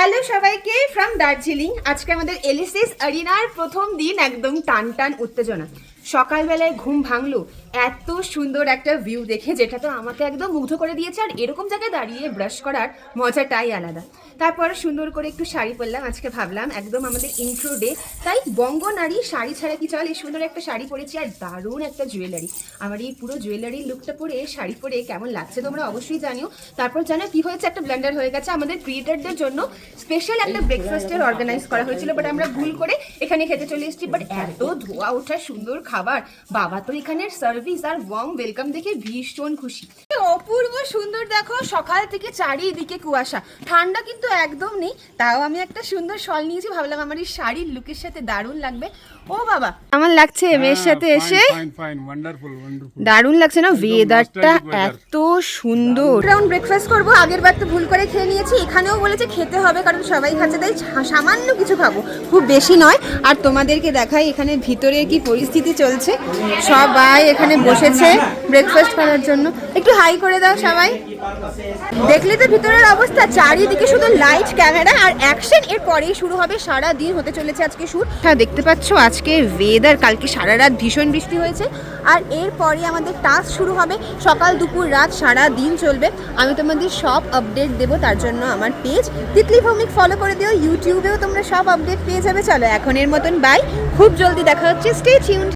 Hello সবাইকে from Darjeeling. আজকে আমাদের এলিসিস আরিনার প্রথম দিন, একদম টান টান উত্তেজনা। সকালবেলায় ঘুম ভাঙলো এত সুন্দর একটা ভিউ দেখে, যেটা তো আমাকে একদম মুগ্ধ করে দিয়েছে। আর এরকম জায়গায় দাঁড়িয়ে ব্রাশ করার মজাটাই আলাদা। তারপর সুন্দর করে একটু শাড়ি পরলাম। আজকে ভাবলাম একদম আমাদের ইন্ট্রো ডে, তাই বঙ্গ নারী শাড়ি ছাড়া কি চলে। সুন্দর একটা শাড়ি পরেছি আর দারুণ একটা জুয়েলারি। আমার এই পুরো জুয়েলারি লুকটা পরে, শাড়ি পরে কেমন লাগছে তোমরা অবশ্যই জানিও। তারপর জানো কি হয়েছে, একটা ব্লেন্ডার হয়ে গেছে। আমাদের ক্রিয়েটারদের জন্য স্পেশাল একটা ব্রেকফাস্টের অর্গানাইজ করা হয়েছিল, বাট আমরা ভুল করে এখানে খেতে চলে এসেছি। বাট এত ধোয়া ওঠা সুন্দর খাবার, বাবা তো এখানের সার্ভিস আর ওয়ার্ম ওয়েলকাম দেখে ভীষণ খুশি। অপূর্ব সুন্দর, দেখো সকাল থেকে চারিদিকে কুয়াশা, ঠান্ডা কিন্তু একদম নেই। তাও আমি একটা সুন্দর শল নিয়েছি, ভাবলাম আমার এই শাড়ির লুকের সাথে দারুণ লাগবে। ও বাবা আমার লাগছে মেয়ের সাথে এসে, দারুণ লাগছে না? ওয়েদারটা এত সুন্দর। রাউন্ড ব্রেকফাস্ট করবো, আগের বার তো ভুল করে খেয়ে নিয়েছি। এখানেও বলেছে খেতে হবে, কারণ সবাই খাচ্ছে, তাই সামান্য কিছু খাবো, খুব বেশি নয়। আর তোমাদেরকে দেখাই এখানে ভিতরের কি পরিস্থিতি চলছে। সবাই এখানে বসেছে ব্রেকফাস্ট করার জন্য। একটু হাই করে দাও সবাই। দেখলে তো ভিতরের অবস্থা, চারিদিকে শুধু লাইট, ক্যামেরা আর অ্যাকশন। এর পরেই শুরু হবে, সারা দিন হতে চলেছে আজকে শুট। হ্যাঁ দেখতে পাচ্ছ আজকে ওয়েদার, কালকে সারা রাত ভীষণ বৃষ্টি হয়েছে। আর এরপরে আমাদের টাস্ক শুরু হবে, সকাল দুপুর রাত সারা দিন চলবে। আমি তোমাদের সব আপডেট দেবো, তার জন্য আমার পেজ তিতলি ভৌমিক ফলো করে দিও। ইউটিউবেও তোমরা সব আপডেট পেয়ে যাবে। চলো এখনের মতন বাই, খুব জলদি দেখা হচ্ছে, স্টে টিউনড।